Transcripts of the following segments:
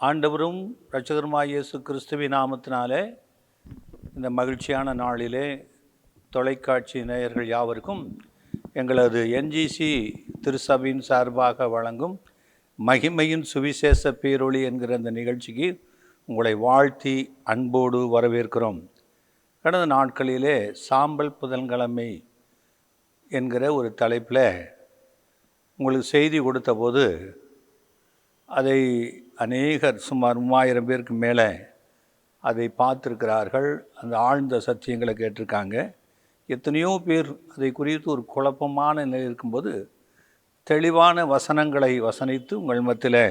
ஆண்டவரும் இரட்சகருமாகிய இயேசு கிறிஸ்துவின் நாமத்தினாலே இந்த மகிழ்ச்சியான நாளிலே தொலைக்காட்சி நேயர்கள் யாவருக்கும் எங்களது என்ஜிசி திருச்சபையின் சார்பாக வழங்கும் மகிமையின் சுவிசேஷ பேரொளி என்கிற இந்த நிகழ்ச்சிக்கு உங்களை வாழ்த்தி அன்போடு வரவேற்கிறோம். கடந்த நாட்களிலே சாம்பல் புதன்கிழமை என்கிற ஒரு தலைப்பில் உங்களுக்கு செய்தி கொடுத்த போது அதை அநேகர் சுமார் 3000 பேருக்கு மேலே அதை பார்த்துருக்கிறார்கள். அந்த ஆழ்ந்த சத்தியங்களை கேட்டிருக்காங்க. எத்தனையோ பேர் அதை குறித்து ஒரு குழப்பமான நிலை இருக்கும்போது தெளிவான வசனங்களை வசனித்து உங்கள் மத்தியில்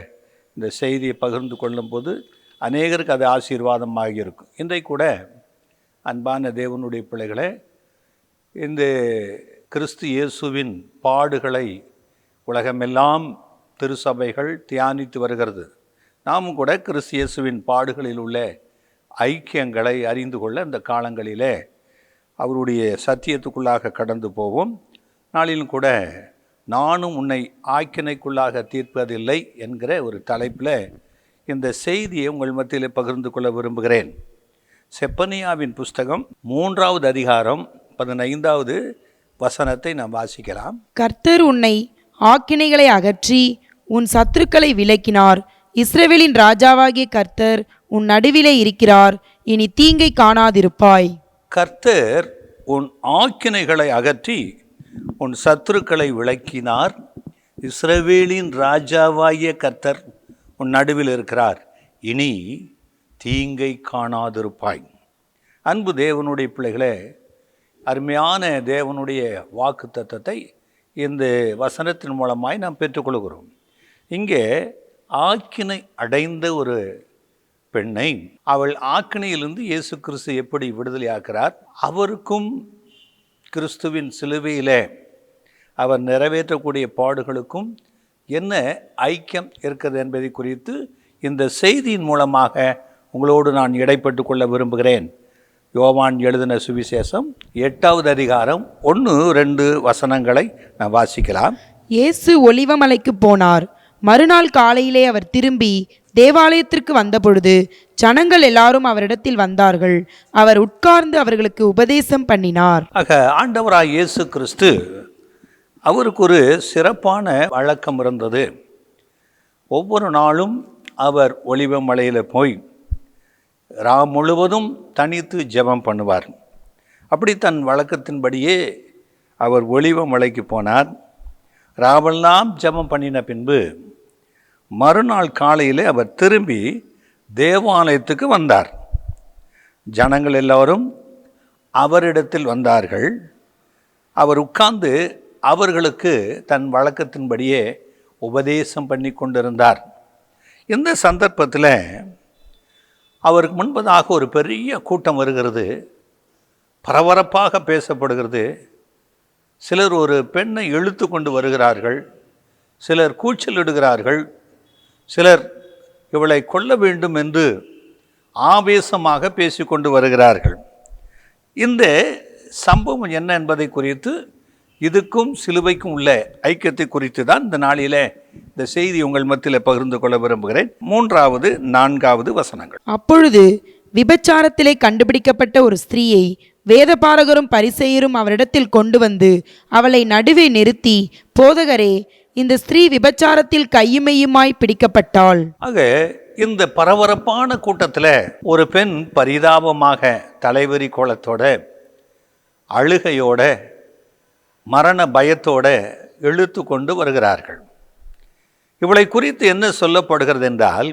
இந்த செய்தியை பகிர்ந்து கொள்ளும்போது அநேகருக்கு அது ஆசீர்வாதமாக இருக்கும். இன்றைக்கு கூட அன்பான தேவனுடைய பிள்ளைகளே, இந்த கிறிஸ்து இயேசுவின் பாடுகளை உலகமெல்லாம் திருச்சபைகள் தியானித்து வருகிறது. நாமும் கூட கிறிஸ்து இயேசுவின் பாடுகளில் உள்ள ஐக்கியங்களை அறிந்து கொள்ள இந்த காலங்களிலே அவருடைய சத்தியத்துக்குள்ளாக கடந்து போவோம். நாளிலும் கூட நானும் உன்னை ஆக்கினைக்குள்ளாக தீர்ப்பதில்லை என்கிற ஒரு தலைப்பில் இந்த செய்தியை உங்கள் மத்தியில் பகிர்ந்து கொள்ள விரும்புகிறேன். செப்பனியாவின் புஸ்தகம் 3வது அதிகாரம் 15வது வசனத்தை நாம் வாசிக்கலாம். கர்த்தர் உன்னை ஆக்கினைகளை அகற்றி உன் சத்துருக்களை விலக்கினார். இஸ்ரவேலின் ராஜாவாகிய கர்த்தர் உன் நடுவிலே இருக்கிறார். இனி தீங்கை காணாதிருப்பாய். கர்த்தர் உன் ஆக்கினைகளை அகற்றி உன் சத்துருக்களை விலக்கினார். இஸ்ரவேலின் ராஜாவாகிய கர்த்தர் உன் நடுவில் இருக்கிறார். இனி தீங்கை காணாதிருப்பாய். அன்பு தேவனுடைய பிள்ளைகளே, அருமையான தேவனுடைய வாக்கு தத்தத்தை இந்த வசனத்தின் மூலமாய் நாம் பெற்றுக்கொள்கிறோம். இங்கே ஆக்கினை அடைந்த ஒரு பெண்ணை அவள் ஆக்கினையிலிருந்து இயேசு கிறிஸ்து எப்படி விடுதலை ஆக்கிறார், அவருக்கும் கிறிஸ்துவின் சிலுவையிலே அவர் நிறைவேற்றக்கூடிய பாடுகளுக்கும் என்ன ஐக்கியம் இருக்கிறது என்பதை குறித்து இந்த செய்தியின் மூலமாக உங்களோடு நான் இடைப்பட்டு கொள்ள விரும்புகிறேன். யோவான் எழுதின சுவிசேஷம் 8வது அதிகாரம் 1-2 வசனங்களை நான் வாசிக்கலாம். இயேசு ஒலிவமலைக்கு போனார். மறுநாள் காலையிலே அவர் திரும்பி தேவாலயத்திற்கு வந்தபொழுது ஜனங்கள் எல்லாரும் அவரிடத்தில் வந்தார்கள். அவர் உட்கார்ந்து அவர்களுக்கு உபதேசம் பண்ணினார். ஆக ஆண்டவராய் இயேசு கிறிஸ்து அவருக்கு ஒரு சிறப்பான வழக்கம் இருந்தது. ஒவ்வொரு நாளும் அவர் ஒலிவமலையில் போய் முழுவதும் தனித்து ஜெபம் பண்ணுவார். அப்படி தன் வழக்கத்தின்படியே அவர் ஒலிவமலைக்கு போனார். ராவெல்லாம் ஜெபம் பண்ணின பின்பு மறுநாள் காலையில் அவர் திரும்பி தேவாலயத்துக்கு வந்தார். ஜனங்கள் எல்லோரும் அவரிடத்தில் வந்தார்கள். அவர் உட்கார்ந்து அவர்களுக்கு தன் வழக்கத்தின்படியே உபதேசம் பண்ணி கொண்டிருந்தார். இந்த சந்தர்ப்பத்தில் அவருக்கு முன்பதாக ஒரு பெரிய கூட்டம் வருகிறது. பரபரப்பாக பேசப்படுகிறது. சிலர் ஒரு பெண்ணை இழுத்து கொண்டு வருகிறார்கள். சிலர் கூச்சலிடுகிறார்கள். சிலர் இவளை கொல்ல வேண்டும் என்று ஆவேசமாக பேசிக்கொண்டு வருகிறார்கள். இந்த சம்பவம் என்ன என்பதை குறித்து, இதுக்கும் சிலுவைக்கும் உள்ள ஐக்கியத்தை குறித்து தான் இந்த நாளிலே இந்த செய்தி உங்கள் மத்தியில் பகிர்ந்து கொள்ள விரும்புகிறேன். 3வது 4வது வசனங்கள். அப்பொழுது விபச்சாரத்திலே கண்டுபிடிக்கப்பட்ட ஒரு ஸ்திரீயை வேதபாரகரும் பரிசேயரும் அவரிடத்தில் கொண்டு வந்து அவளை நடுவே நிறுத்தி, போதகரே, இந்த ஸ்திரீ விபச்சாரத்தில் கையுமையுமாய் பிடிக்கப்பட்டாள். ஆக இந்த பரபரப்பான கூட்டத்தில் ஒரு பெண் பரிதாபமாக தலைவரி கோலத்தோட, அழுகையோட, மரண பயத்தோட இழுத்து கொண்டு வருகிறார்கள். இவளை குறித்து என்ன சொல்லப்படுகிறது என்றால்,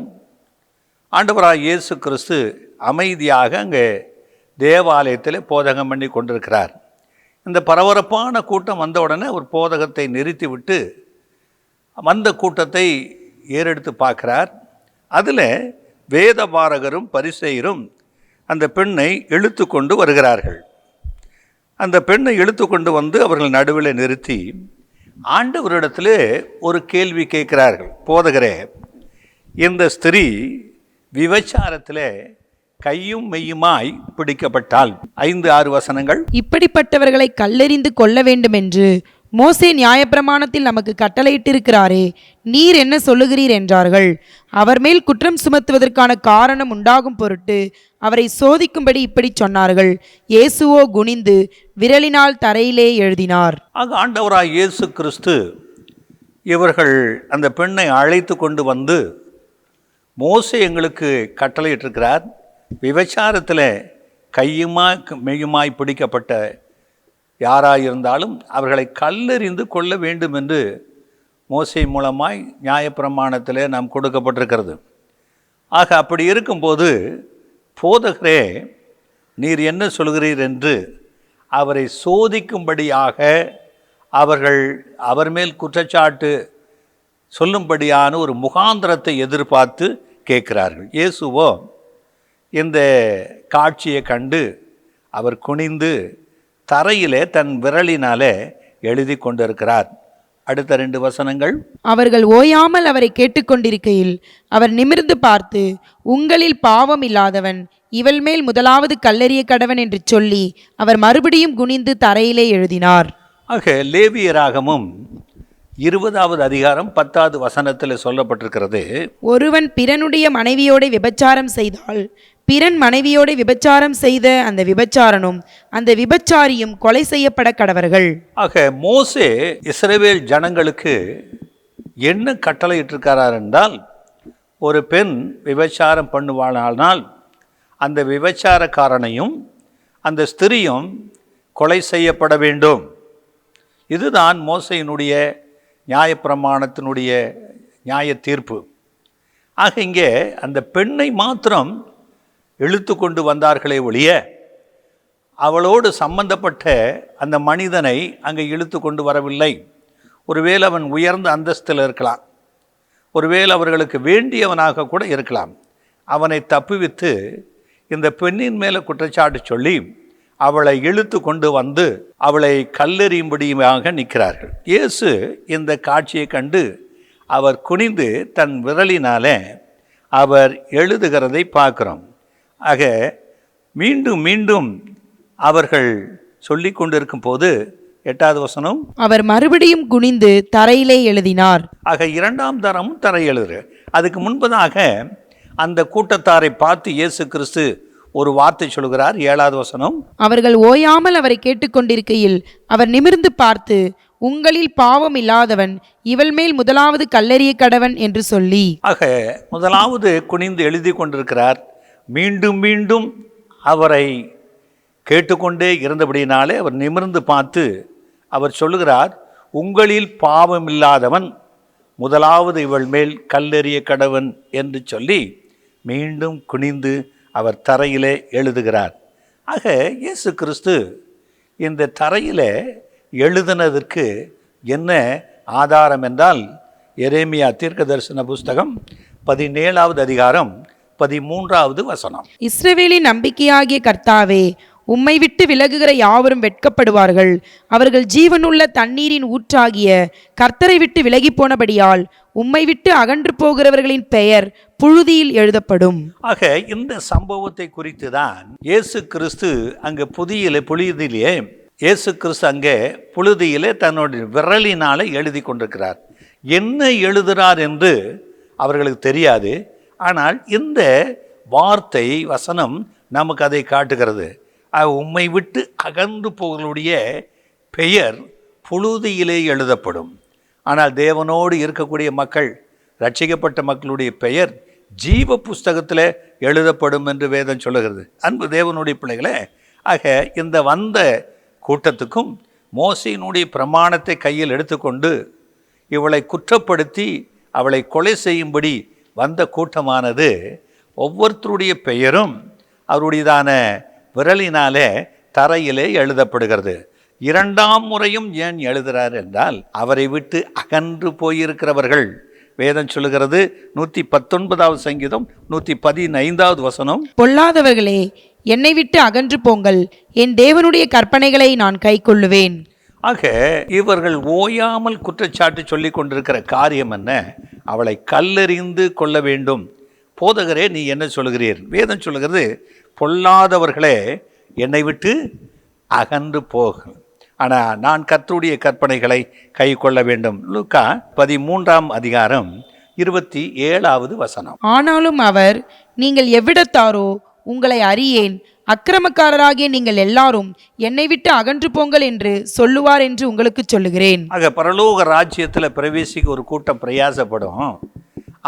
ஆண்டவராய் இயேசு கிறிஸ்து அமைதியாக அங்கே தேவாலயத்தில் போதகம் பண்ணி கொண்டிருக்கிறார். இந்த பரபரப்பான கூட்டம் வந்த உடனே ஒரு போதகத்தை நிறுத்திவிட்டு வந்த கூட்டத்தை ஏறெடுத்து பார்க்கிறார். அதில் வேதபாரகரும் பரிசேயரும் அந்த பெண்ணை இழுத்து கொண்டு வருகிறார்கள். அந்த பெண்ணை இழுத்து கொண்டு வந்து அவர்கள் நடுவில் நிறுத்தி ஆண்டவரிடத்தில் ஒரு கேள்வி கேட்கிறார்கள். போதகரே, இந்த ஸ்திரீ விபச்சாரத்தில் கையும் மெய்யுமாய் பிடிக்கப்பட்டால். 5-6 வசனங்கள். இப்படிப்பட்டவர்களை கல்லெறிந்து கொள்ள வேண்டும் என்று மோசே நியாயப்பிரமாணத்தில் நமக்கு கட்டளையிட்டிருக்கிறாரே, நீர் என்ன சொல்லுகிறீர் என்றார்கள். அவர் மேல் குற்றம் சுமத்துவதற்கான காரணம் உண்டாகும் பொருட்டு அவரை சோதிக்கும்படி இப்படி சொன்னார்கள். இயேசுவோ குனிந்து விரலினால் தரையிலே எழுதினார். ஆக ஆண்டவராய் இயேசு கிறிஸ்து இவர்கள் அந்த பெண்ணை அழைத்து கொண்டு வந்து, மோசே எங்களுக்கு கட்டளையிட்டிருக்கிறார், விபச்சாரத்தில் கையுமாய் மெய்யுமாய் பிடிக்கப்பட்ட யாராயிருந்தாலும் அவர்களை கல்லெறிந்து கொள்ள வேண்டும் என்று மோசே மூலமாய் நியாயப்பிரமாணத்தில் நாம் கொடுக்கப்பட்டிருக்கிறது. ஆக அப்படி இருக்கும்போது, போதகரே நீர் என்ன சொல்கிறீர் என்று அவரை சோதிக்கும்படியாக அவர்கள் அவர் மேல் குற்றச்சாட்டு சொல்லும்படியான ஒரு முகாந்திரத்தை எதிர்பார்த்து கேட்கிறார்கள். இயேசுவோ இந்த காட்சியை கண்டு அவர் குனிந்து தரையிலே தன் விரலினாலே எழுதி கொண்டிருக்கிறார். அடுத்த 2 வசனங்கள். அவர்கள் ஓயாமல் அவரை கேட்டுக்கொண்டிருக்கையில் அவர் நிமிர்ந்து பார்த்து, உங்களில் பாவம் இல்லாதவன் இவள் மேல் முதலாவது கல்லெறிய கடவன் என்று சொல்லி அவர் மறுபடியும் குனிந்து தரையிலே எழுதினார். ஆக லேவியராகமும் 20வது அதிகாரம் 10வது வசனத்தில் சொல்லப்பட்டிருக்கிறது, ஒருவன் பிறனுடைய மனைவியோட விபச்சாரம் செய்தால் பிறன் மனைவியோட விபச்சாரம் செய்த அந்த விபச்சாரனும் அந்த விபச்சாரியும் கொலை செய்யப்பட கடவர்கள். ஆக மோசே இஸ்ரவேல் ஜனங்களுக்கு என்ன கட்டளையிட்டிருக்கிறார் என்றால், ஒரு பெண் விபச்சாரம் பண்ணுவானால் அந்த விபச்சாரக்காரனையும் அந்த ஸ்திரியும் கொலை செய்யப்பட வேண்டும். இதுதான் மோசையினுடைய நியாயப்பிரமாணத்தினுடைய நியாய தீர்ப்பு. ஆக இங்கே அந்த பெண்ணை மாத்திரம் இழுத்து கொண்டு வந்தார்களே ஒழிய, அவளோடு சம்பந்தப்பட்ட அந்த மனிதனை அங்கே இழுத்து கொண்டு வரவில்லை. ஒருவேளை அவன் உயர்ந்த அந்தஸ்தில் இருக்கலாம், ஒருவேளை அவர்களுக்கு வேண்டியவனாக கூட இருக்கலாம். அவனை தப்புவித்து இந்த பெண்ணின் மேலே குற்றச்சாட்டு சொல்லி அவளை இழுத்து கொண்டு வந்து அவளை கல்லெறியும்படியாக நிற்கிறார்கள். இயேசு இந்த காட்சியை கண்டு அவர் குனிந்து தன் விரலினாலே அவர் எழுதுகிறதை பார்க்கிறோம். ஆக மீண்டும் மீண்டும் அவர்கள் சொல்லி கொண்டிருக்கும் போது 8வது வசனம், அவர் மறுபடியும் குனிந்து தரையிலே எழுதினார். ஆக 2ஆம் தரமும் தரை எழுதுற. அதுக்கு முன்பதாக அந்த கூட்டத்தாரை பார்த்து இயேசு கிறிஸ்து ஒரு வார்த்தை சொல்கிறார். 7வது வசனம், அவர்கள் ஓயாமல் அவரை கேட்டுக்கொண்டிருக்கையில் அவர் நிமிர்ந்து பார்த்து, உங்களில் பாவம் இல்லாதவன் இவள் மேல் முதலாவது கல்லெறிய கடவன் என்று சொல்லி. ஆக முதலாவது குனிந்து எழுதி கொண்டிருக்கிறார். மீண்டும் மீண்டும் அவரை கேட்டுக்கொண்டே இருந்தபடினாலே அவர் நிமிர்ந்து பார்த்து அவர் சொல்லுகிறார், உங்களில் பாவம் இல்லாதவன் முதலாவது இவள் மேல் கல்லெறிய கடவன் என்று சொல்லி மீண்டும் குனிந்து அவர் தரையிலே எழுதுகிறார். ஆக இயேசு கிறிஸ்து இந்த தரையிலே எழுதினதற்கு என்ன ஆதாரம் என்றால், எரேமியா தீர்க்கதரிசன புஸ்தகம் 17வது அதிகாரம் 13வது வசனம். இஸ்ரவேலின் நம்பிக்கையாகிய கர்த்தாவே, உம்மை விட்டு விலகுகிற யாவரும் வெட்கப்படுவார்கள். அவர்கள் ஜீவனுள்ள தண்ணீரின் ஊற்றாகிய கர்த்தரை விட்டு விலகி போனபடியால் உம்மை விட்டு அகன்று போகிறவர்களின் பெயர் புழுதியில் எழுதப்படும். ஆக இந்த சம்பவத்தை குறித்து தான் இயேசு கிறிஸ்து அங்கே புழுதியிலே இயேசு கிறிஸ்து அங்கே புழுதியிலே தன்னுடைய விரலினாலே எழுதி கொண்டிருக்கிறார். என்ன எழுதுகிறார் என்று அவர்களுக்கு தெரியாது. ஆனால் இந்த வார்த்தை வசனம் நமக்கு அதை காட்டுகிறது. உம்மை விட்டு அகன்று போகளுடைய பெயர் புழுதியிலே எழுதப்படும். ஆனால் தேவனோடு இருக்கக்கூடிய மக்கள், ரட்சிக்கப்பட்ட மக்களுடைய பெயர் ஜீவ புஸ்தகத்தில் எழுதப்படும் என்று வேதம் சொல்லுகிறது. அன்பு தேவனுடைய பிள்ளைகளே, ஆக இந்த வந்த கூட்டத்துக்கும் மோசையினுடைய பிரமாணத்தை கையில் எடுத்துக்கொண்டு இவளை குற்றப்படுத்தி அவளை கொலை செய்யும்படி வந்த கூட்டமானது ஒவ்வொருத்தருடைய பெயரும் அவருடையதான விரலினாலே தரையிலே எழுதப்படுகிறது. 2ஆம் முறையும் ஏன் எழுதுகிறார் என்றால், அவரை விட்டு அகன்று போயிருக்கிறவர்கள். வேதம் சொல்லுகிறது 119வது சங்கீதம் 115வது வசனம், பொல்லாதவர்களே என்னை விட்டு அகன்று போங்கள், என் தேவனுடைய கற்பனைகளை நான் கைக்கொள்ளுவேன். ஆக இவர்கள் ஓயாமல் குற்றச்சாட்டு சொல்லி கொண்டிருக்கிற காரியம் என்ன? அவளை கல்லெறிந்து கொள்ள வேண்டும். போதகரே நீ என்ன சொல்கிறீர்? வேதம் சொல்லுகிறது, பொல்லாதவர்களே என்னை விட்டு அகன்று போக. ஆனால் நான் கர்த்தருடைய கற்பனைகளை கை கொள்ள வேண்டும். லூக்கா 13ஆம் அதிகாரம் 27வது வசனம். ஆனாலும் அவர், நீங்கள் எவ்விடத்தாரோ உங்களை அறியேன், அக்கிரமக்காரராகிய நீங்கள் எல்லாரும் என்னை விட்டு அகன்று போங்கள் என்று சொல்லுவார் என்று உங்களுக்கு சொல்லுகிறேன். ஆக பரலோக ராஜ்யத்தில் பிரவேசிக்க ஒரு கூட்டம் பிரயாசப்படும்.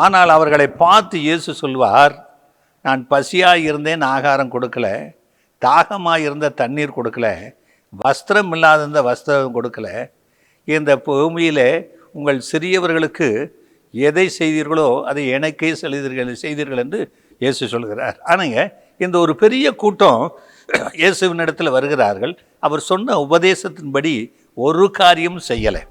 ஆனால் அவர்களை பார்த்து இயேசு சொல்வார், நான் பசியாக இருந்தேன், ஆகாரம் கொடுக்கல, தாகமாக இருந்த தண்ணீர் கொடுக்கல, வஸ்திரம் இல்லாத வஸ்திரம் கொடுக்கல, இந்த பூமியில் உங்கள் சிறியவர்களுக்கு எதை செய்தீர்களோ அதை எனக்கே செய்தீர்கள் என்று இயேசு சொல்கிறார். ஆனாங்க இந்த ஒரு பெரிய கூட்டம் இயேசுவின் இடத்துல வருகிறார்கள். அவர் சொன்ன உபதேசத்தின்படி ஒரு காரியம் செய்யலை.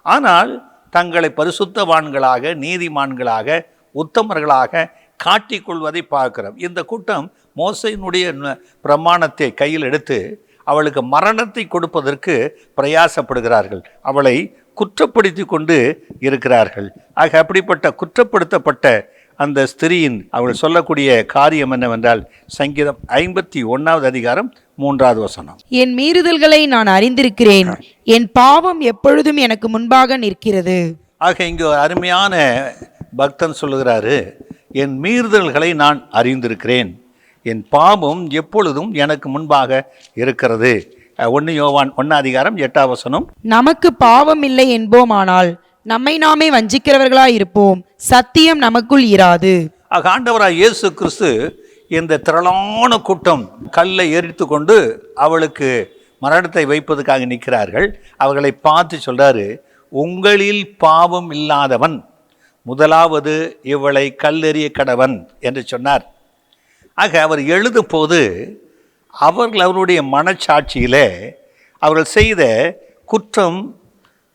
ஆனால் தங்களை பரிசுத்தவான்களாக, நீதிமான்களாக, உத்தமர்களாக காட்டிக்கொள்வதை பார்க்கிறோம். இந்த கூட்டம் மோசையினுடைய பிரமாணத்தை கையில் எடுத்து அவளுக்கு மரணத்தை கொடுப்பதற்கு பிரயாசப்படுகிறார்கள். அவளை குற்றப்படுத்தி கொண்டு இருக்கிறார்கள். ஆக அப்படிப்பட்ட குற்றப்படுத்தப்பட்ட அந்த ஸ்திரீயின் அவள் சொல்லக்கூடிய காரியம் என்னவென்றால், சங்கீதம் 51வது அதிகாரம் 3வது வசனம். என் மீறுதல்களை நான் அறிந்திருக்கிறேன், என் பாவம் எப்பொழுதும் எனக்கு முன்பாக நிற்கிறது. ஆக இங்கு அருமையான பக்தன் சொல்லுகிறாரு, என் மீறுதல்களை நான் அறிந்திருக்கிறேன், என் பாவம் எப்பொழுதும் எனக்கு முன்பாக இருக்கிறது. 1 யோவான் 1 அதிகாரம் 8வது வசனம். நமக்கு பாவம் இல்லை என்போமானால் நம்மை நாமே வஞ்சிக்கிறவர்களாய் இருப்போம், சத்தியம் நமக்குள் இராது. ஆக ஆண்டவராய் இயேசு கிறிஸ்து இந்த திரளான கூட்டம் கல்லை எரித்து கொண்டு அவளுக்கு மரணத்தை வைப்பதற்காக நிற்கிறார்கள். அவர்களை பார்த்து சொல்றாரு, உங்களில் பாவம் இல்லாதவன் முதலாவது இவளை கல்லெறிய கடவன் என்று சொன்னார். ஆக அவர் எழுதும் போது அவர்களுடைய மனச்சாட்சியிலே அவர்கள் செய்த குற்றம்,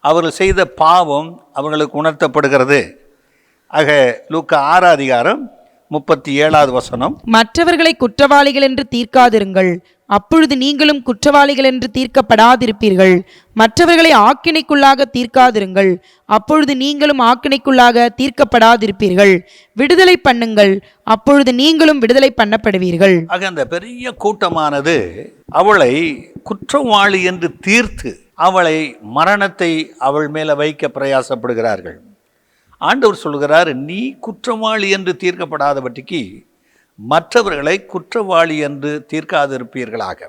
அவர்கள் செய்த பாவம் அவர்களுக்கு உணர்த்தப்படுகிறது. ஆக லூக்கா 6 அதிகாரம் 37வது வசனம். மற்றவர்களை குற்றவாளிகள் என்று தீர்க்காதிருங்கள், அப்பொழுது நீங்களும் குற்றவாளிகள் என்று தீர்க்கப்படாதிருப்பீர்கள். மற்றவர்களை ஆக்கினைக்குள்ளாக தீர்க்காதிருங்கள், அப்பொழுது நீங்களும் ஆக்கினைக்குள்ளாக தீர்க்கப்படாதிருப்பீர்கள். விடுதலை பண்ணுங்கள், அப்பொழுது நீங்களும் விடுதலை பண்ணப்படுவீர்கள். ஆக அந்த பெரிய கூட்டமானது அவளை குற்றவாளி என்று தீர்த்து அவளை மரணத்தை அவள் மேலே வைக்க பிரயாசப்படுகிறார்கள். ஆண்டவர் சொல்கிறார், நீ குற்றவாளி என்று தீர்க்கப்படாதபடிக்கு மற்றவர்களை குற்றவாளி என்று தீர்க்காதிருப்பீர்களாக.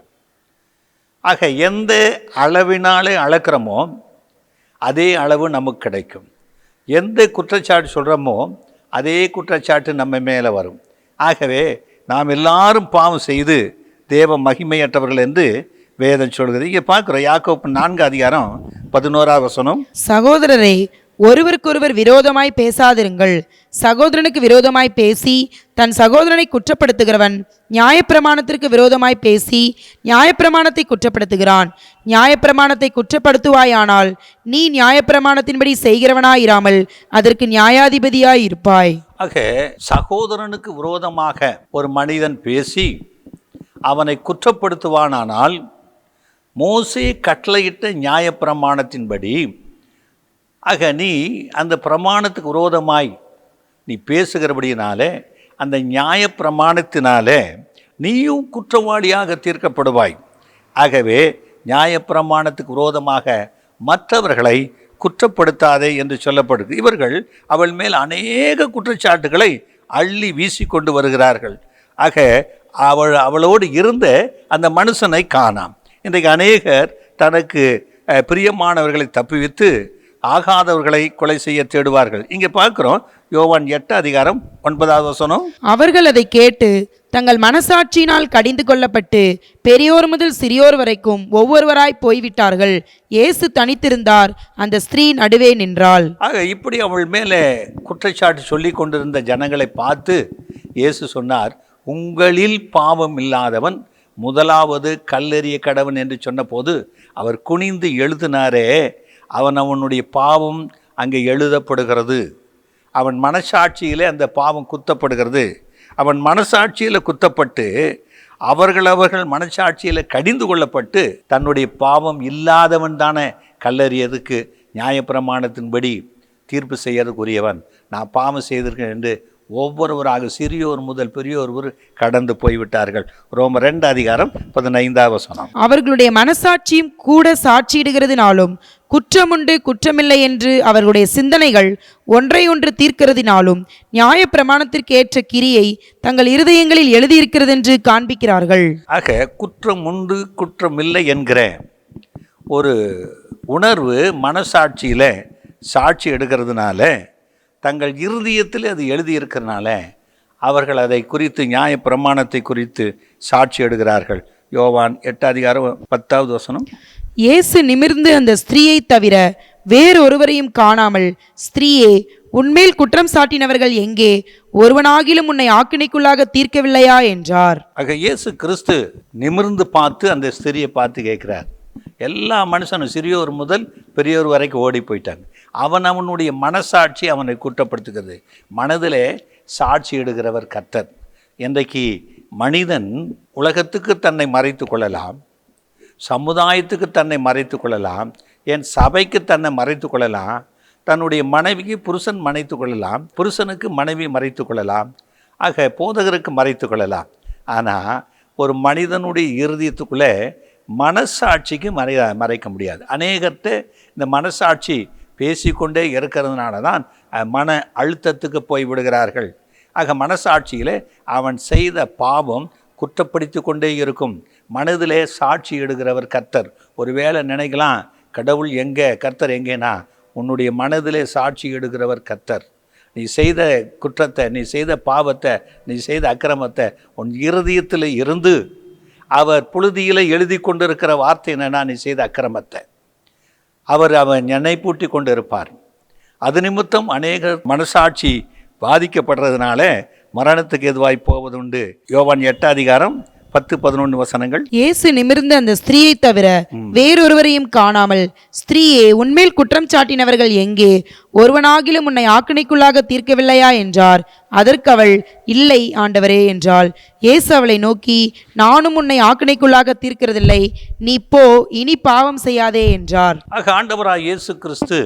ஆக எந்த அளவினாலே அளக்கிறோமோ அதே அளவு நமக்கு கிடைக்கும். எந்த குற்றச்சாட்டு சொல்கிறோமோ அதே குற்றச்சாட்டு நம்ம மேலே வரும். ஆகவே நாம் எல்லாரும் பாவம் செய்து தேவ மகிமையற்றவர்கள் என்று வேதம் சொல்கிறது. இங்கே பார்க்குறோம், யாக்கோப்பு 4 அதிகாரம் 11வது வசனம். சகோதரரே, ஒருவருக்கொருவர் விரோதமாய் பேசாதிருங்கள். சகோதரனுக்கு விரோதமாய் பேசி தன் சகோதரனை குற்றப்படுத்துகிறவன் நியாயப்பிரமாணத்திற்கு விரோதமாய் பேசி நியாயப்பிரமாணத்தை குற்றப்படுத்துகிறான். நியாயப்பிரமாணத்தை குற்றப்படுத்துவாயானால் நீ நியாயப்பிரமாணத்தின்படி செய்கிறவனாயிராமல் அதற்கு நியாயாதிபதியாய் இருப்பாய். ஆக சகோதரனுக்கு விரோதமாக ஒரு மனிதன் பேசி அவனை குற்றப்படுத்துவானானால் மோசே கட்டளையிட்ட நியாயப்பிரமாணத்தின்படி, ஆக நீ அந்த பிரமாணத்துக்கு விரோதமாய் நீ பேசுகிறபடியினாலே அந்த நியாயப்பிரமாணத்தினாலே நீயும் குற்றவாளியாக தீர்க்கப்படுவாய். ஆகவே நியாயப்பிரமாணத்துக்கு விரோதமாக மற்றவர்களை குற்றப்படுத்தாதே என்று சொல்லப்படுது. இவர்கள் அவள் மேல் அநேக குற்றச்சாட்டுகளை அள்ளி வீசி கொண்டு வருகிறார்கள். ஆக அவளோடு இருந்த அந்த மனுஷனை காணாம். இன்றைக்கு அநேகர் தனக்கு பிரியமானவர்களை தப்புவித்து ஆகாதவர்களை கொலை செய்ய தேடுவார்கள். இங்கே பார்க்கிறோம், யோவான் 8 அதிகாரம் 9வது வசனம். அவர்கள் அதை கேட்டு தங்கள் மனசாட்சியினால் கடிந்து கொள்ளப்பட்டு பெரியோர் முதல் சிறியோர் வரைக்கும் ஒவ்வொருவராய் போய்விட்டார்கள். இயேசு தனித்திருந்தார், அந்த ஸ்திரீ நடுவே நின்றாள். ஆக இப்படி அவள் மேலே குற்றச்சாட்டு சொல்லி கொண்டிருந்த ஜனங்களை பார்த்து இயேசு சொன்னார், உங்களில் பாவம் இல்லாதவன் முதலாவது கல்லெறிய கடவன் என்று சொன்னபோது அவர் குனிந்து எழுதினாரே, அவனுடைய பாவம் அங்கே எழுதப்படுகிறது. அவன் மனசாட்சியிலே அந்த பாவம் குத்தப்படுகிறது. அவன் மனசாட்சியில் குத்தப்பட்டு அவர்கள் மனசாட்சியில் கடிந்து கொள்ளப்பட்டு தன்னுடைய பாவம் இல்லாதவன் தானே கல்லறியதுக்கு நியாயப்பிரமாணத்தின்படி தீர்ப்பு செய்யறதுக்குரியவன். நான் பாவம் செய்திருக்கேன் என்று ஒவ்வொருவராக சிறியோர் முதல் பெரியோர் வரை கடந்து போய்விட்டார்கள். ரோமர் 2:15. அவர்களுடைய மனசாட்சியும் கூட சாட்சியிடுகிறதினாலும் குற்றமுண்டு குற்றமில்லை என்று அவர்களுடைய சிந்தனைகள் ஒன்றையொன்று தீர்க்கிறதினாலும் நியாயப்பிரமாணத்திற்கு ஏற்ற கிரியை தங்கள் இருதயங்களில் எழுதியிருக்கிறதென்று காண்பிக்கிறார்கள். ஆக குற்றம் உண்டு குற்றமில்லை என்கிற ஒரு உணர்வு மனசாட்சியில் சாட்சி எடுக்கிறதுனால, தங்கள் இருதயத்தில் அது எழுதியிருக்கிறதுனால அவர்கள் அதை குறித்து நியாயப்பிரமாணத்தை குறித்து சாட்சி எடுக்கிறார்கள். யோவான் 8:10. இயேசு நிமிர்ந்து அந்த ஸ்திரீயை தவிர வேறொருவரையும் காணாமல், ஸ்திரீயே, உன்மேல் குற்றம் சாட்டினவர்கள் எங்கே? ஒருவனாகிலும் உன்னை ஆக்கினைக்குள்ளாக தீர்க்கவில்லையா என்றார். ஆக இயேசு கிறிஸ்து நிமிர்ந்து பார்த்து அந்த ஸ்திரியை பார்த்து கேட்கிறார். எல்லா மனுஷனும் சிறியோர் முதல் பெரியோர் வரைக்கும் ஓடி போயிட்டாங்க. அவனுடைய மனசாட்சி அவனை குற்றப்படுத்துகிறது. மனதிலே சாட்சி எடுக்கிறவர் கர்த்தர். இன்றைக்கு மனிதன் உலகத்துக்கு தன்னை மறைத்து கொள்ளலாம், சமுதாயத்துக்கு தன்னை மறைத்து கொள்ளலாம், என் சபைக்கு தன்னை மறைத்து கொள்ளலாம், தன்னுடைய மனைவிக்கு புருஷன் மறைத்து கொள்ளலாம், புருஷனுக்கு மனைவி மறைத்து கொள்ளலாம், ஆக போதகருக்கு மறைத்து கொள்ளலாம். ஆனால் ஒரு மனிதனுடைய இருதயத்துக்குள்ளே மனசாட்சிக்கு மறைக்க முடியாது. அநேகத்தை இந்த மனசாட்சி பேசிக்கொண்டே இருக்கிறதுனால தான் மன அழுத்தத்துக்கு போய் விடுகிறார்கள். ஆக மனசாட்சியில் அவன் செய்த பாவம் குற்றப்படுத்தி கொண்டே இருக்கும். மனதிலே சாட்சி எடுக்கிறவர் கர்த்தர். ஒருவேளை நினைக்கலாம், கடவுள் எங்கே, கர்த்தர் எங்கேனா, உன்னுடைய மனதிலே சாட்சி எடுக்கிறவர் கர்த்தர். நீ செய்த குற்றத்தை, நீ செய்த பாவத்தை, நீ செய்த அக்கிரமத்தை உன் இருதயத்தில் இருந்து அவர் புழுதியில் எழுதி கொண்டிருக்கிற வார்த்தை என்னன்னா, நீ செய்த அக்கிரமத்தை அவன் நினைப்பூட்டி கொண்டு இருப்பார். அது நிமித்தம் அநேக மனசாட்சி பாதிக்கப்படுறதுனால மரணத்துக்கு எதுவாய் போவதுண்டு. யோவான் 8:10-11. இயேசு நிமிர்ந்து அந்த ஸ்திரீயை தவிர வேறொருவரையும் காணாமல், ஸ்திரீயே, உன்மேல் குற்றம் சாட்டினவர்கள் எங்கே? ஒருவனாகிலும் உன்னை ஆக்கினைக்குள்ளாக தீர்க்கவில்லையா என்றார். அதற்கு அவள், இல்லை ஆண்டவரே என்றாள். இயேசு அவளை நோக்கி, நானும் உன்னை ஆக்கினைக்குள்ளாக தீர்க்கிறதில்லை, நீ போ, இனி பாவம் செய்யாதே என்றார். ஆக ஆண்டவராய் இயேசு கிறிஸ்து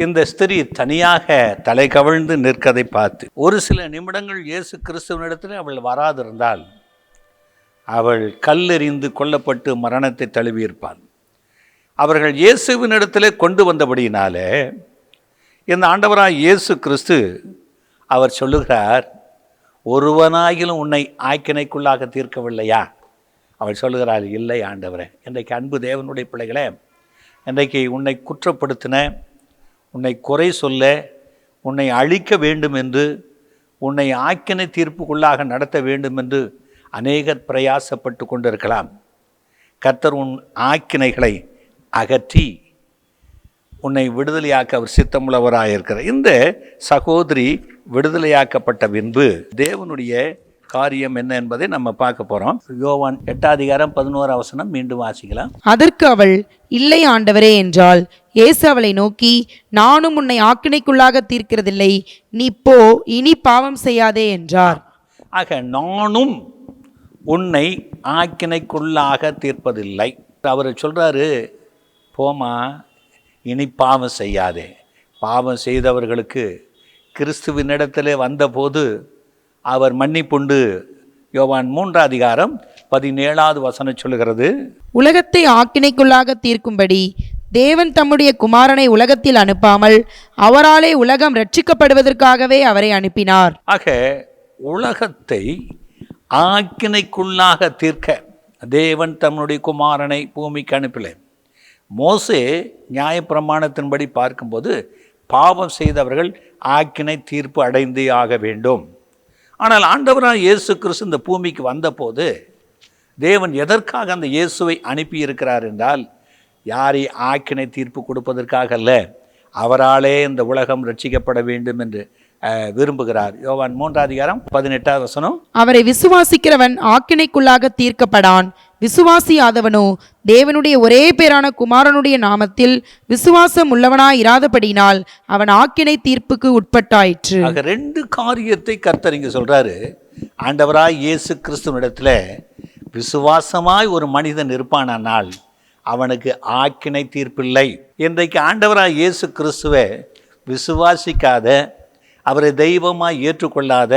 இந்த ஸ்திரீ தனியாக தலை கவிழ்ந்து நிற்கதை பார்த்து ஒரு சில நிமிடங்கள் இயேசு கிறிஸ்துவனிடத்தில் அவள் வராதிருந்தால் அவள் கல்லெறிந்து கொல்லப்பட்டு மரணத்தை தழுவியிருப்பாள். அவர்கள் இயேசுவினிடத்தில் கொண்டு வந்தபடியினாலே இந்த ஆண்டவராய் இயேசு கிறிஸ்து அவர் சொல்லுகிறார், ஒருவனாகிலும் உன்னை ஆக்கினைக்குள்ளாக தீர்க்கவில்லையா? அவள் சொல்லுகிறாள், இல்லை ஆண்டவரே. இன்றைக்கு அன்பு தேவனுடைய பிள்ளைகளே, இன்றைக்கு உன்னை குற்றப்படுத்தின, உன்னை குறை சொல்ல, உன்னை அழிக்க வேண்டும் என்று, உன்னை ஆக்கினை தீர்ப்புக்குள்ளாக நடத்த வேண்டும் என்று அநேகர் பிரயாசப்பட்டு கொண்டிருக்கலாம். கர்த்தர் உன் ஆக்கினைகளை அகற்றி உன்னை விடுதலையாக்க அவர் சித்தமுள்ளவராயிருக்கிறார். இந்த சகோதரி விடுதலையாக்கப்பட்ட பின்பு தேவனுடைய காரியம் என்ன என்பதை நம்ம பார்க்க போறோம். யோவான் 8:11 மீண்டும் வாசிக்கலாம். அதற்கு அவள், இல்லை ஆண்டவரே என்றாள். இயேசு அவளை நோக்கி, நானும் உன்னை ஆக்கினைக்குள்ளாக தீர்க்கிறதில்லை, நீ போ, இனி பாவம் செய்யாதே என்றார். ஆக நானும் உன்னை ஆக்கினைக்குள்ளாக தீர்ப்பதில்லை. அவர் சொல்றாரு, போமா, இனி பாவம் செய்யாதே. பாவம் செய்தவர்களுக்கு கிறிஸ்துவினிடத்திலே வந்தபோது அவர் மன்னிப்புண்டு. யோவான் 3:17 சொல்லுகிறது, உலகத்தை ஆக்கினைக்குள்ளாக தீர்க்கும்படி தேவன் தம்முடைய குமாரனை உலகத்தில் அனுப்பாமல் அவராலே உலகம் ரட்சிக்கப்படுவதற்காகவே அவரை அனுப்பினார். ஆக உலகத்தை ஆக்கினைக்குள்ளாக தீர்க்க தேவன் தம்முடைய குமாரனை பூமிக்கு அனுப்பல. மோசே நியாயப்பிரமாணத்தின்படி பார்க்கும்போது பாவம் செய்தவர்கள் ஆக்கினை தீர்ப்பு அடைந்தே ஆக வேண்டும். ஆனால் ஆண்டவராக இயேசு கிறிஸ்து இந்த பூமிக்கு வந்தபோது தேவன் எதற்காக அந்த இயேசுவை அனுப்பியிருக்கிறார் என்றால், யாரை ஆக்கினை தீர்ப்பு கொடுப்பதற்காக அல்ல, அவராலே இந்த உலகம் ரட்சிக்கப்பட வேண்டும் என்று விரும்புகிறார். யோவான் 3:18. அவரை விசுவாசிக்கிறவன் ஆக்கினைக்குள்ளாக தீர்க்கப்படான், விசுவாசியாதவனோ தேவனுடைய ஒரே பேரான குமாரனுடைய நாமத்தில் விசுவாசம் உள்ளவனாய் இராதபடினால் அவன் ஆக்கினை தீர்ப்புக்கு உட்பட்டாயிற்று. ஆக 2 காரியத்தை கர்த்தர் இங்க சொல்றாரு. ஆண்டவராய் இயேசு கிறிஸ்துவினிடத்துல விசுவாசமாய் ஒரு மனிதன் இருப்பானால் அவனுக்கு ஆக்கினை தீர்ப்பில்லை. இன்றைக்கு ஆண்டவராய் இயேசு கிறிஸ்துவை விசுவாசிக்காத அவரை தெய்வமாக ஏற்றுக்கொள்ளாத,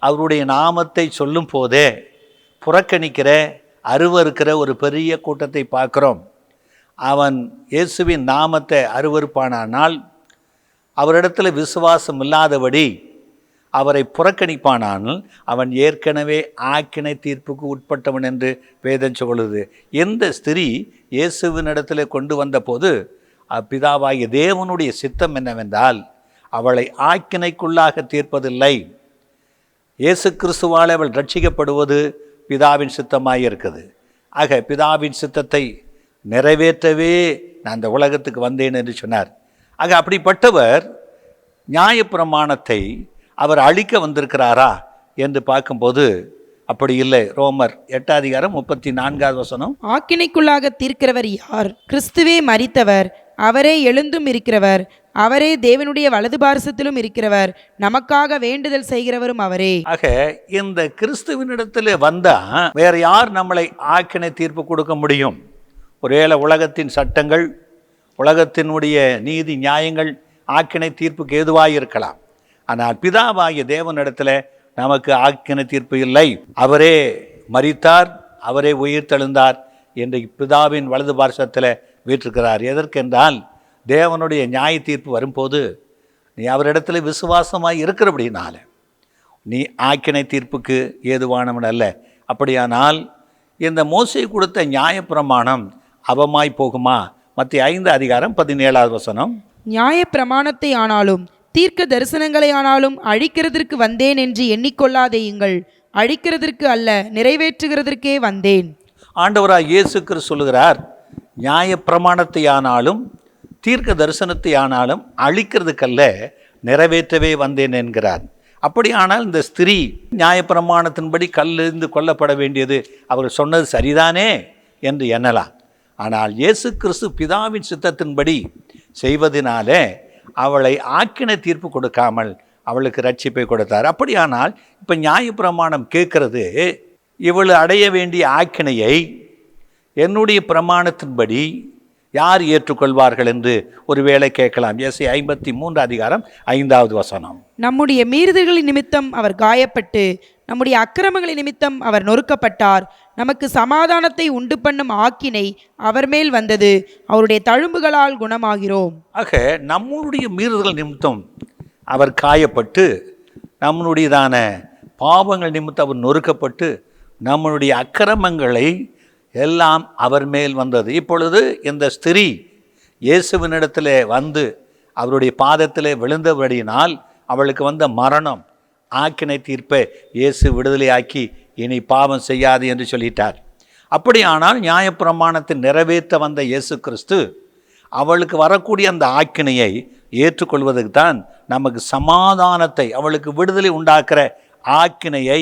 அவருடைய நாமத்தை சொல்லும் போதே புறக்கணிக்கிற, அருவருக்கிற ஒரு பெரிய கூட்டத்தை பார்க்குறோம். அவன் இயேசுவின் நாமத்தை அருவருப்பானால், அவரிடத்தில் விசுவாசம் இல்லாதபடி அவரை புறக்கணிப்பானால், அவன் ஏற்கனவே ஆக்கினை தீர்ப்புக்கு உட்பட்டவன் என்று வேதம் சொல்லுது. எந்த ஸ்திரீ இயேசுவினிடத்தில் கொண்டு வந்த போது பிதாவாகிய தேவனுடைய சித்தம் என்னவென்றால், அவளை ஆக்கினைக்குள்ளாக தீர்ப்பதில்லை. இயேசு கிறிஸ்துவால் அவள் ரட்சிக்கப்படுவது பிதாவின் சித்தமாக இருக்குது. ஆக பிதாவின் சித்தத்தை நிறைவேற்றவே நான் இந்த உலகத்துக்கு வந்தேன் என்று சொன்னார். ஆக அப்படிப்பட்டவர் நியாயப்பிரமாணத்தை அவர் அழிக்க வந்திருக்கிறாரா என்று பார்க்கும்போது அப்படி இல்லை. ரோமர் 8:34 ஆக்கினைக்குள்ளாக தீர்க்கிறவர் யார்? கிறிஸ்துவே மரித்தவர், அவரே எழுந்தும் இருக்கிறவர், அவரே தேவனுடைய வலது பார்சத்திலும் இருக்கிறவர், நமக்காக வேண்டுதல் செய்கிறவரும் அவரே. ஆக இந்த கிறிஸ்துவினிடத்தில் வந்தா வேற யார் நம்மளை ஆக்கினை தீர்ப்பு கொடுக்க முடியும்? ஒருவேளை உலகத்தின் சட்டங்கள், உலகத்தினுடைய நீதி நியாயங்கள் ஆக்கினை தீர்ப்புக்கு ஏதுவாக இருக்கலாம். ஆனால் பிதாவாகிய தேவனிடத்தில் நமக்கு ஆக்கினை தீர்ப்பு இல்லை. அவரே மரித்தார், அவரே உயிர் தெழுந்தார் என்று பிதாவின் வலது பார்சத்தில் வீற்றிருக்கிறார். எதற்கென்றால், தேவனுடைய நியாய தீர்ப்பு வரும்போது நீ அவரிடத்தில் விசுவாசமாய் இருக்கிறபடினால நீ ஆக்கினை தீர்ப்புக்கு ஏதுவானவன் அல்ல. அப்படியானால் இந்த மோசே கொடுத்த நியாயப்பிரமாணம் அவமாய் போகுமா? மத்திய 5:17 நியாயப்பிரமாணத்தை ஆனாலும் தீர்க்க தரிசனங்களை ஆனாலும் அழிக்கிறதற்கு வந்தேன் என்று எண்ணிக்கொள்ளாதேயுங்கள், அழிக்கிறதற்கு அல்ல நிறைவேற்றுகிறதற்கே வந்தேன். ஆண்டவராய் இயேசு கிறிஸ்து சொல்லுகிறார், நியாயப்பிரமாணத்தை ஆனாலும் தீர்க்க தரிசனத்தை ஆனாலும் அழிக்கிறதுக்கல்ல நிறைவேற்றவே வந்தேன் என்கிறார். அப்படியானால் இந்த ஸ்திரீ நியாயப்பிரமாணத்தின்படி கல்லெறிந்து கொல்லப்பட வேண்டியது அவர்கள் சொன்னது சரிதானே என்று எண்ணலாம். ஆனால் இயேசு கிறிஸ்து பிதாவின் சித்தத்தின்படி செய்வதனாலே அவளை ஆக்கினை தீர்ப்பு கொடுக்காமல் அவளுக்கு ரட்சிப்பை கொடுத்தார். அப்படியானால் இப்போ நியாயப்பிரமாணம் கேட்கறது, இவள் அடைய வேண்டிய ஆக்கினையை என்னுடைய பிரமாணத்தின்படி யார் ஏற்றுக்கொள்வார்கள் என்று ஒருவேளை கேட்கலாம். ஏசாயா 53:5 நம்முடைய மீறுதல்களின் நிமித்தம் அவர் காயப்பட்டு, நம்முடைய அக்கிரமங்களின் நிமித்தம் அவர் நொறுக்கப்பட்டார், நமக்கு சமாதானத்தை உண்டு பண்ணும் ஆக்கினை அவர் மேல் வந்தது, அவருடைய தழும்புகளால் குணமாகிறோம். ஆக நம்முடைய மீறுதல் நிமித்தம் அவர் காயப்பட்டு, நம்மளுடையதான பாவங்கள் நிமித்தம் அவர் நொறுக்கப்பட்டு, நம்மளுடைய அக்கிரமங்களை எல்லாம் அவர் மேல் வந்தது. இப்பொழுது இந்த ஸ்திரீ இயேசுவினிடத்தில் வந்து அவருடைய பாதத்தில் விழுந்தபடியினால் அவளுக்கு வந்த மரணம், ஆக்கினை தீர்ப்பை இயேசு விடுதலையாக்கி இனி பாவம் செய்யாது என்று சொல்லிட்டார். அப்படியானால் நியாயப்பிரமாணத்தை நிறைவேற்ற வந்த இயேசு கிறிஸ்து அவளுக்கு வரக்கூடிய அந்த ஆக்கினையை ஏற்றுக்கொள்வதற்கு தான் நமக்கு சமாதானத்தை, அவளுக்கு விடுதலை உண்டாக்குற ஆக்கினையை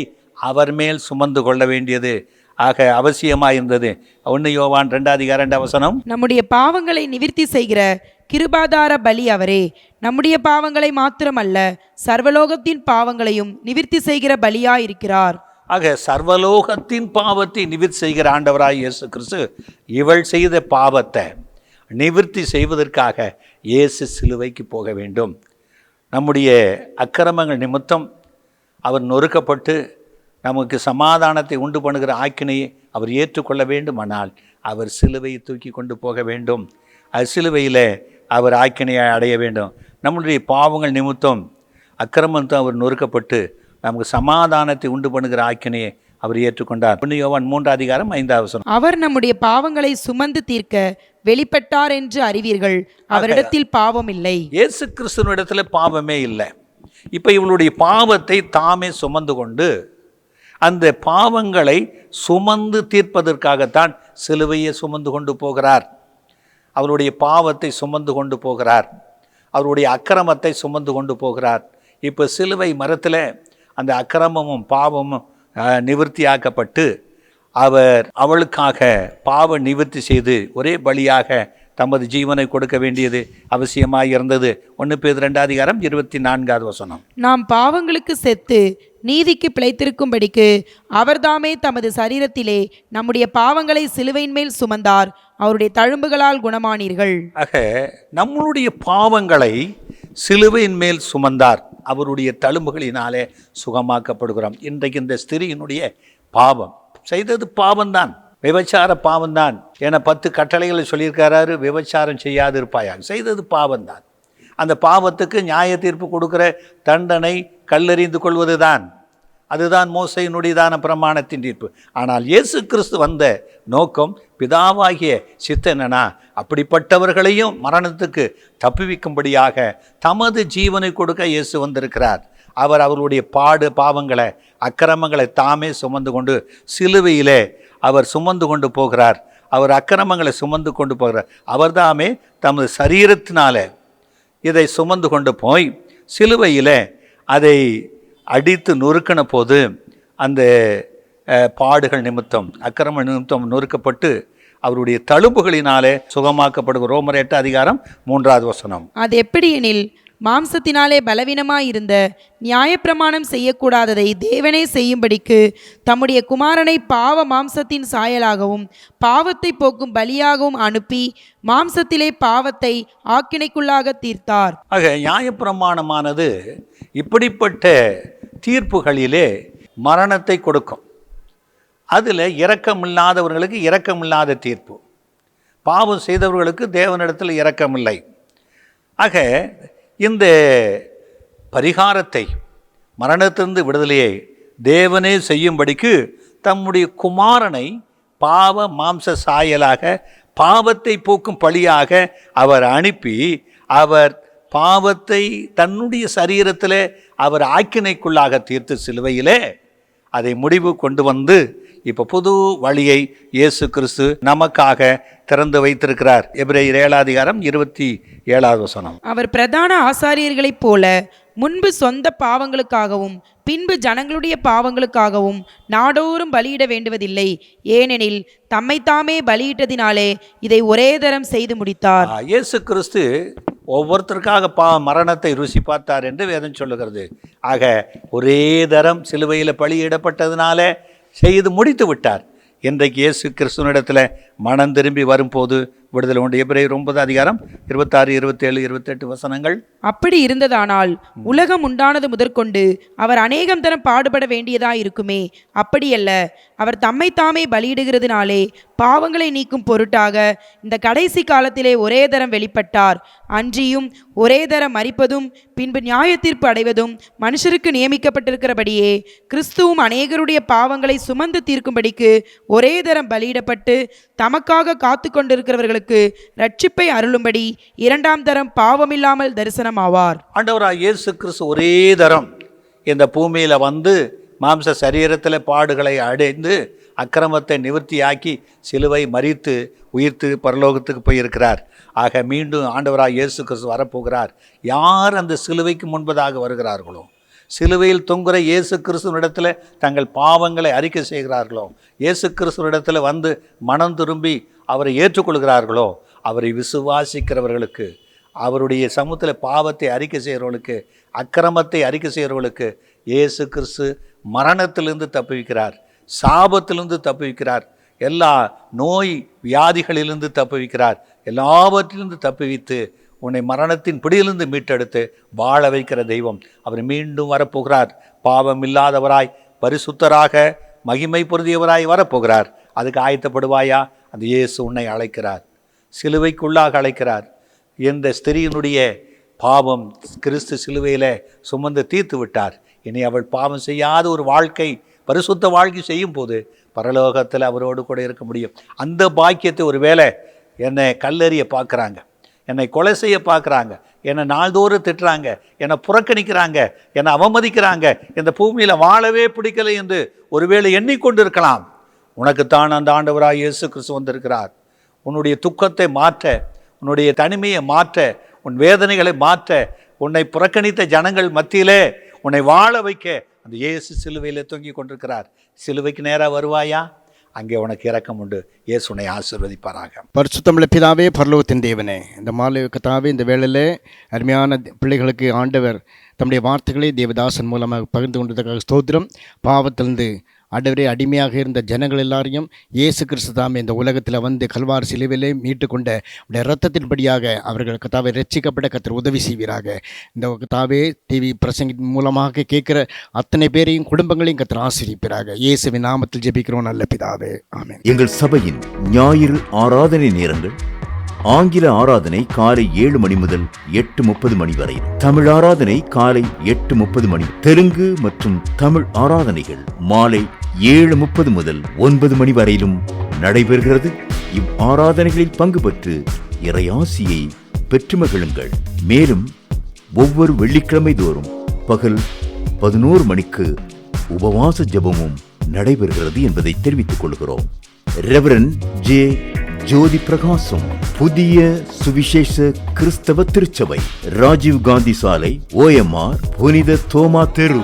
அவர் மேல் சுமந்து கொள்ள வேண்டியது ஆக அவசியமாக இருந்தது. 1 யோவான் 2:2 நம்முடைய பாவங்களை நிவிர்த்தி செய்கிற கிருபாதார பலி அவரே, நம்முடைய பாவங்களை மாத்திரமல்ல சர்வலோகத்தின் பாவங்களையும் நிவிர்த்தி செய்கிற பலியாயிருக்கிறார். ஆக சர்வலோகத்தின் பாவத்தை நிவிர்த்தி செய்கிற ஆண்டவராய் இயேசு கிறிஸ்து இவள் செய்த பாவத்தை நிவிர்த்தி செய்வதற்காக இயேசு சிலுவைக்கு போக வேண்டும். நம்முடைய அக்கிரமங்கள் நிமித்தம் அவர் நொறுக்கப்பட்டு நமக்கு சமாதானத்தை உண்டு பண்ணுகிற ஆக்கினையை அவர் ஏற்றுக்கொள்ள வேண்டுமானால் அவர் சிலுவையை தூக்கி கொண்டு போக வேண்டும். சிலுவையில் அவர் ஆக்கினையை அடைய வேண்டும். நம்முடைய பாவங்கள் நிமித்தம் அக்கிரமத்தும் அவர் நொறுக்கப்பட்டு நமக்கு சமாதானத்தை உண்டு பண்ணுகிற ஆக்கினையை அவர் ஏற்றுக்கொண்டார். 1 யோவான் 3:5 அவர் நம்முடைய பாவங்களை சுமந்து தீர்க்க வெளிப்பட்டார் என்று அறிவீர்கள், அவரிடத்தில் பாவம் இல்லை. இயேசு கிறிஸ்துவினிடத்தில் பாவமே இல்லை. இப்போ இவளுடைய பாவத்தை தாமே சுமந்து கொண்டு அந்த பாவங்களை சுமந்து தீர்ப்பதற்காகத்தான் சிலுவையை சுமந்து கொண்டு போகிறார். அவருடைய பாவத்தை சுமந்து கொண்டு போகிறார், அவருடைய அக்கிரமத்தை சுமந்து கொண்டு போகிறார். இப்போ சிலுவை மரத்தில் அந்த அக்கிரமமும் பாவமும் நிவர்த்தியாக்கப்பட்டு அவளுக்காக பாவ நிவர்த்தி செய்து ஒரே பலியாக தமது ஜீவனை கொடுக்க வேண்டியது அவசியமாக இருந்தது. 1 பேதுரு 2:24 நாம் பாவங்களுக்கு செத்து நீதிக்கு பிழைத்திருக்கும்படிக்கு அவர்தாமே தமது சரீரத்திலே நம்முடைய பாவங்களை சிலுவையின் மேல் சுமந்தார், அவருடைய தழும்புகளால் குணமானீர்கள். ஆக நம்மளுடைய பாவங்களை சிலுவையின் மேல் சுமந்தார். அவருடைய தழும்புகளினாலே சுகமாக்கப்படுகிறோம். இன்றைக்கு இந்த ஸ்திரீயினுடைய பாவம் செய்தது பாவம்தான், விபச்சார பாவம்தான். என 10 கட்டளைகளை சொல்லியிருக்காரு, விபச்சாரம் செய்யாது இருப்பாயாக. செய்தது பாவம்தான். அந்த பாவத்துக்கு நியாய தீர்ப்பு கொடுக்கிற தண்டனை கல்லெறிந்து கொள்வது தான். அதுதான் மோசையினுடையதான பிரமாணத்தின் தீர்ப்பு. ஆனால் இயேசு கிறிஸ்து வந்த நோக்கம், பிதாவாகிய சித்தனா அப்படிப்பட்டவர்களையும் மரணத்துக்கு தப்புவிக்கும்படியாக தமது ஜீவனை கொடுக்க இயேசு வந்திருக்கிறார். அவர் அவர்களுடைய பாவங்களை அக்கிரமங்களை தாமே சுமந்து கொண்டு சிலுவையிலே அவர் சுமந்து கொண்டு போகிறார். அவர் அக்கிரமங்களை சுமந்து கொண்டு போகிறார். அவர் தாமே தமது சரீரத்தினால இதை சுமந்து கொண்டு போய் சிலுவையில் அதை அடித்து நொறுக்கின போது அந்த பாடுகள் நிமித்தம் அக்கிரம நிமித்தம் நொறுக்கப்பட்டு அவருடைய தழும்புகளினாலே சுகமாக்கப்படுகிற ரோமர் 8:3 அது எப்படி எனில், மாம்சத்தினாலே பலவீனமாயிருந்த நியாயப்பிரமாணம் செய்யக்கூடாததை தேவனே செய்யும்படிக்கு தம்முடைய குமாரனை பாவ மாம்சத்தின் சாயலாகவும் பாவத்தை போக்கும் பலியாகவும் அனுப்பி மாம்சத்திலே பாவத்தை ஆக்கினைக்குள்ளாக தீர்த்தார். ஆக நியாயப்பிரமாணமானது இப்படிப்பட்ட தீர்ப்புகளிலே மரணத்தை கொடுக்கும். அதில் இரக்கமில்லாதவர்களுக்கு இரக்கமில்லாத தீர்ப்பு, பாவம் செய்தவர்களுக்கு தேவனிடத்தில் இரக்கமில்லை. ஆக இந்த பரிகாரத்தை, மரணத்திலிருந்து விடுதலையை தேவனே செய்யும்படிக்கு தம்முடைய குமாரனை பாவ மாம்ச சாயலாக பாவத்தை போக்கும் பழியாக அவர் அனுப்பி, அவர் பாவத்தை தன்னுடைய சரீரத்தில் அவர் ஆக்கினைக்குள்ளாக தீர்த்து சிலுவையிலே அதை முடிவு கொண்டு வந்து இப்போ புது வழியை இயேசு கிறிஸ்து நமக்காக திறந்து வைத்திருக்கிறார். எபிரேயர் 7:27. அவர் பிரதான ஆசாரியர்களைப் போல முன்பு சொந்த பாவங்களுக்காகவும் பின்பு ஜனங்களுடைய பாவங்களுக்காகவும் நாடோறும் பலியிட வேண்டுவதில்லை. ஏனெனில் தம்மைத்தாமே பலியிட்டதினாலே இதை ஒரே தரம் செய்து முடித்தார். இயேசு கிறிஸ்து ஒவ்வொருத்தருக்காக மரணத்தை ருசி பார்த்தார் என்று வேதம் சொல்லுகிறது. ஆக ஒரே தரம் சிலுவையில் பலியிடப்பட்டதினால செய்து முடித்து விட்டார். இன்றைக்கு இயேசு கிறிஸ்துவனிடத்தில் மனம் திரும்பி வரும்போது விடுதலை உண்டு. எபிரேயர் 9:26, 27, 28. அப்படி இருந்ததானால் உலகம் உண்டானது முதற்கொண்டு அவர் அநேகம் தரம் பாடுபட வேண்டியதாயிருக்குமே. அப்படியல்ல, அவர் தம்மைத்தாமே பலியிடுகிறதுனாலே பாவங்களை நீக்கும் பொருட்டாக இந்த கடைசி காலத்திலே ஒரே தரம் வெளிப்பட்டார். அன்றியும் ஒரே தரம் மரிப்பதும் பின்பு நியாய தீர்ப்பு அடைவதும் மனுஷருக்கு நியமிக்கப்பட்டிருக்கிறபடியே கிறிஸ்துவும் அநேகருடைய பாவங்களை சுமந்து தீர்க்கும்படிக்கு ஒரே தரம் பலியிடப்பட்டு தமக்காக காத்து கொண்டிருக்கிறவர்களுக்கு ரட்சிப்பை அருளும்படி 2ஆம் தரம் பாவமில்லாமல் தரிசனமாவார். ஆண்டவராகிய இயேசு கிறிஸ்து ஒரே தரம் இந்த பூமியில் வந்து மாம்ச சரீரத்தில் பாடுகளை அடைந்து அக்கிரமத்தை நிவர்த்தியாக்கி சிலுவை மரித்து உயிர்த்து பரலோகத்துக்கு போயிருக்கிறார். ஆக மீண்டும் ஆண்டவராகிய இயேசு கிறிஸ்து வரப்போகிறார். யார் அந்த சிலுவைக்கு முன்பதாக வருகிறார்களோ, சிலுவையில் தொங்குகிற இயேசு கிறிஸ்துவனிடத்தில் தங்கள் பாவங்களை அறிக்கை செய்கிறார்களோ, இயேசு கிறிஸ்துவனிடத்தில் வந்து மனம் திரும்பி அவரை ஏற்றுக்கொள்கிறார்களோ, அவரை விசுவாசிக்கிறவர்களுக்கு, அவருடைய சமூகத்தில் பாவத்தை அறிக்கை செய்கிறவர்களுக்கு, அக்கிரமத்தை அறிக்கை செய்கிறவர்களுக்கு இயேசு கிறிஸ்து மரணத்திலிருந்து தப்புவிக்கிறார், சாபத்திலிருந்து தப்புவிக்கிறார், எல்லா நோய் வியாதிகளிலிருந்து தப்புவிக்கிறார், எல்லாவற்றிலிருந்து தப்புவித்து உன்னை மரணத்தின் பிடியிலிருந்து மீட்டெடுத்து வாழ வைக்கிற தெய்வம். அவர் மீண்டும் வரப்போகிறார். பாவம் இல்லாதவராய் பரிசுத்தராக மகிமை பொருந்தியவராய் வரப்போகிறார். அதுக்கு ஆயத்தப்படுவாயா? அந்த இயேசு உன்னை அழைக்கிறார், சிலுவைக்குள்ளாக அழைக்கிறார். இந்த ஸ்திரீயினுடைய பாவம் கிறிஸ்து சிலுவையில் சுமந்து தீர்த்து விட்டார். இனி அவள் பாவம் செய்யாத ஒரு வாழ்க்கை, பரிசுத்த வாழ்க்கை செய்யும் போது பரலோகத்தில் அவரோடு கூட இருக்க முடியும். அந்த பாக்கியத்தை ஒரு வேளை என்னை கல்லெறிய பார்க்குறாங்க, என்னை கொலை செய்ய பார்க்குறாங்க, என்னை நாள்தோறும் திட்டுறாங்க, என்னை புறக்கணிக்கிறாங்க, என்னை அவமதிக்கிறாங்க, இந்த பூமியில் வாழவே பிடிக்கலை என்று ஒருவேளை எண்ணிக்கொண்டு இருக்கலாம். உனக்குத்தான் அந்த ஆண்டவராய் இயேசு கிறிஸ்து வந்திருக்கிறார். உன்னுடைய துக்கத்தை மாற்ற, உன்னுடைய தனிமையை மாற்ற, உன் வேதனைகளை மாற்ற, உன்னை புறக்கணித்த ஜனங்கள் மத்தியிலே உன்னை வாழ வைக்க அந்த இயேசு சிலுவையில் தொங்கி கொண்டிருக்கிறார். சிலுவைக்கு நேராக வருவாயா? அங்கே உனக்கு இரக்கம் உண்டு. இயேசு உன்னை ஆசீர்வதிப்பாராக. பரிசுத்தமுள்ள பிதாவே, பரலோகத்தின் தேவனே, இந்த மாலை கர்த்தாவே, இந்த வேளையில் அருமையான பிள்ளைகளுக்கு ஆண்டவர் தம்முடைய வார்த்தைகளை தேவதாசன் மூலமாக பகிர்ந்து கொண்டதற்காக ஸ்தோத்திரம். பாவத்திலிருந்து ஆண்டவரே, அடிமையாக இருந்த ஜனங்கள் எல்லாரையும் இயேசு கிறிஸ்து தாமே இந்த உலகத்தில் வந்து கல்வார் சிலுவிலே மீட்டு கொண்ட உடைய இரத்தத்தின்படியாக அவர்கள் கர்த்தாவே ரட்சிக்கப்பட கர்த்தர் உதவி செய்வீராக. இந்த கர்த்தாவே டிவி பிரசங்கி மூலமாக கேட்கிற அத்தனை பேரையும் குடும்பங்களையும் கர்த்தர் ஆசீர்வதிப்பீராக. இயேசுவின் நாமத்தில் ஜெபிக்கிறோம் நல்ல பிதாவே, ஆமென். எங்கள் சபையின் ஞாயிறு ஆராதனை நேரங்கள்: ஆங்கில ஆராதனை காலை 7 மணி முதல் 8:30 மணி வரை, தமிழ் ஆராதனை காலை 8:30 மணி, தெலுங்கு மற்றும் தமிழ் ஆராதனைகள் மாலை 7:30 முதல் 9 மணி வரையிலும் நடைபெறுகிறது. இவ் ஆராதனைகளில் பங்கு பெற்று இறையாசியை பெற்று மகிழுங்கள். மேலும் ஒவ்வொரு வெள்ளிக்கிழமை தோறும் பகல் 11 மணிக்கு உபவாச ஜெபமும் நடைபெறுகிறது என்பதை தெரிவித்துக் கொள்கிறோம். Reverend J. ஜோதி பிரகாசம், புதிய சுவிசேஷ கிறிஸ்தவ திருச்சபை, ராஜீவ் காந்தி சாலை, OMR, புனித தோமா தெரு,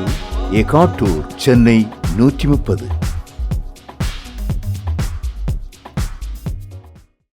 எகாட்டூர், சென்னை 130.